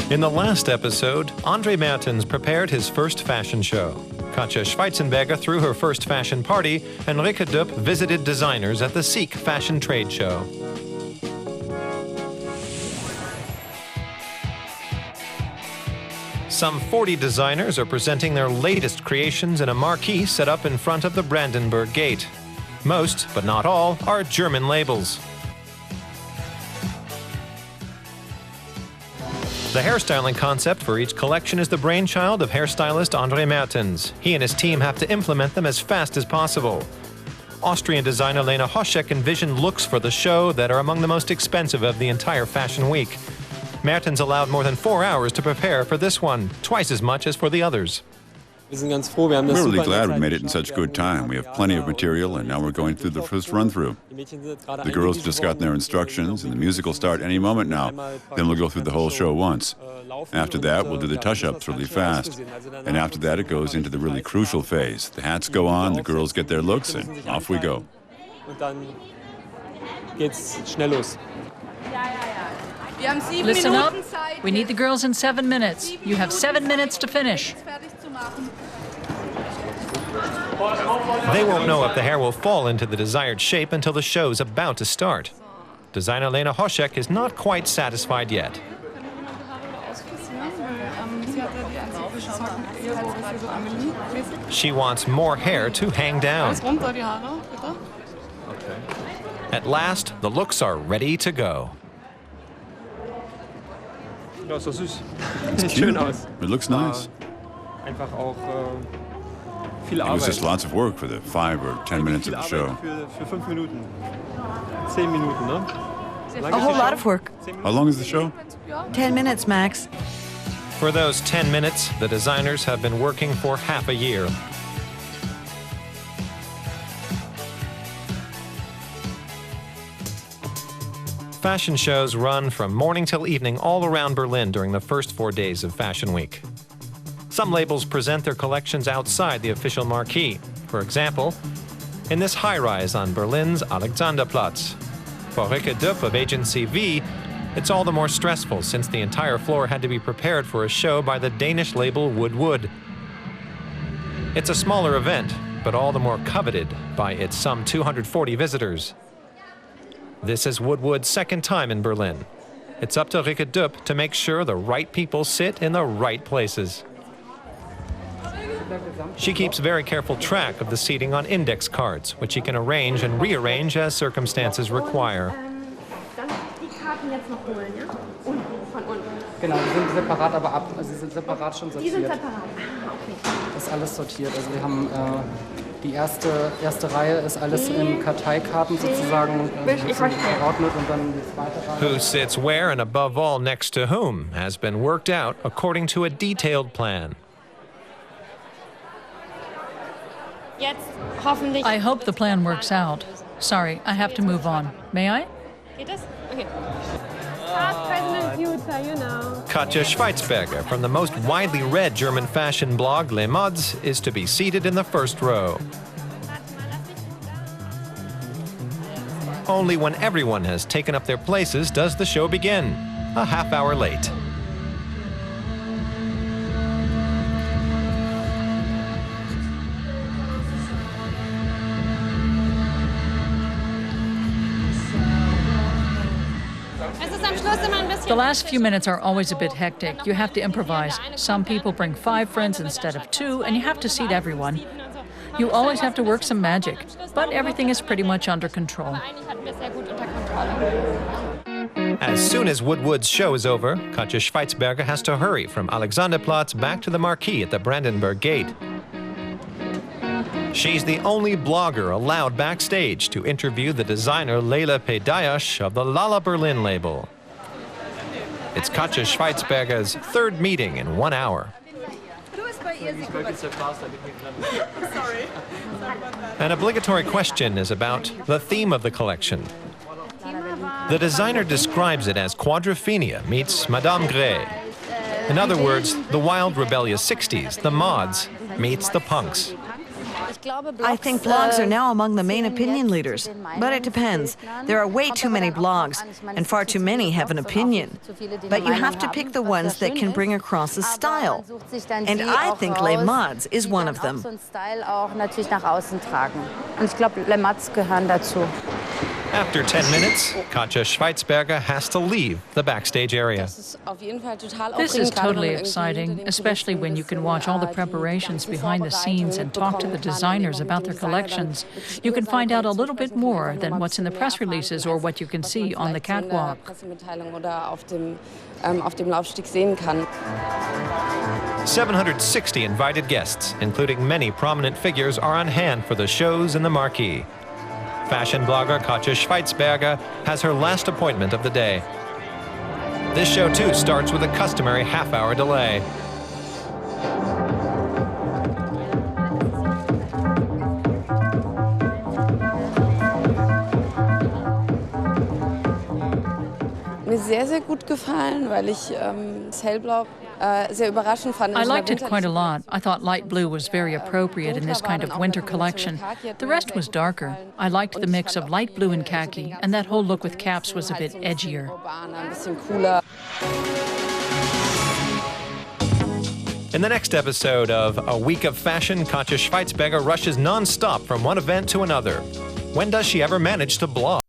In the last episode, André Märtens prepared his first fashion show. Katja Schweitzber threw her first fashion party, and Rike Döpp visited designers at the Seek fashion trade show. Some 40 designers are presenting their latest creations in a marquee set up in front of the Brandenburg Gate. Most, but not all, are German labels. The hairstyling concept for each collection is the brainchild of hairstylist André Märtens. He and his team have to implement them as fast as possible. Austrian designer Lena Hoschek envisioned looks for the show that are among the most expensive of the entire fashion week. Märtens allowed more than 4 hours to prepare for this one, twice as much as for the others. We're really glad we made it in such good time. We have plenty of material, and now we're going through the first run-through. The girls just got their instructions, and the music will start any moment now. Then we'll go through the whole show once. After that, we'll do the touch-ups really fast. And after that, it goes into the really crucial phase. The hats go on, the girls get their looks, and off we go. Listen up. We need the girls in 7 minutes. You have 7 minutes to finish. They won't know if the hair will fall into the desired shape until the show's about to start. Designer Lena Hoschek is not quite satisfied yet. She wants more hair to hang down. At last, the looks are ready to go. It's cute. It looks nice. It was just lots of work for the 5 or 10 minutes of the show. A whole lot of work. How long is the show? 10 minutes, max. For those 10 minutes, the designers have been working for half a year. Fashion shows run from morning till evening all around Berlin during the first 4 days of Fashion Week. Some labels present their collections outside the official marquee. For example, in this high-rise on Berlin's Alexanderplatz. For Rike Döpp of Agency V, it's all the more stressful since the entire floor had to be prepared for a show by the Danish label Wood. It's a smaller event, but all the more coveted by its some 240 visitors. This is Wood's second time in Berlin. It's up to Rike Döpp to make sure the right people sit in the right places. She keeps very careful track of the seating on index cards, which she can arrange and rearrange as circumstances require. Genau, die sind separat, aber sie sind separat schon sortiert. Das ist alles sortiert. Also wir haben die erste Reihe ist alles in Karteikarten sozusagen verordnet und dann die zweite Reihe. Who sits where and above all next to whom has been worked out according to a detailed plan. I hope the plan works out. Sorry, I have to move on. May I? Katja Schweitzber from the most widely read German fashion blog LesMads is to be seated in the first row. Only when everyone has taken up their places does the show begin, a half hour late. The last few minutes are always a bit hectic. You have to improvise. Some people bring 5 friends instead of 2, and you have to seat everyone. You always have to work some magic, but everything is pretty much under control. As soon as Wood's show is over, Katja Schweitzber has to hurry from Alexanderplatz back to the marquee at the Brandenburg Gate. She's the only blogger allowed backstage to interview the designer Lena Hoschek of the Lala Berlin label. It's Katja Schweitzber's third meeting in 1 hour. An obligatory question is about the theme of the collection. The designer describes it as quadrophenia meets Madame Grey. In other words, the wild, rebellious 60s, the mods, meets the punks. I think blogs are now among the main opinion leaders, but it depends. There are way too many blogs, and far too many have an opinion. But you have to pick the ones that can bring across a style. And I think LesMads is one of them. After 10 minutes, Katja Schweitzber has to leave the backstage area. This is totally exciting, especially when you can watch all the preparations behind the scenes and talk to the designers about their collections. You can find out a little bit more than what's in the press releases or what you can see on the catwalk. 760 invited guests, including many prominent figures, are on hand for the shows in the marquee. Fashion blogger Katja Schweitzber has her last appointment of the day. This show, too, starts with a customary half-hour delay. Mir sehr gut gefallen, weil ich das Hellblau sehr überraschend fand. I liked it quite a lot. I thought light blue was very appropriate in this kind of winter collection. The rest was darker. I liked the mix of light blue and khaki, and that whole look with caps was a bit edgier. In the next episode of A Week of Fashion, Katja Schweitzber rushes non-stop from one event to another. When does she ever manage to blog?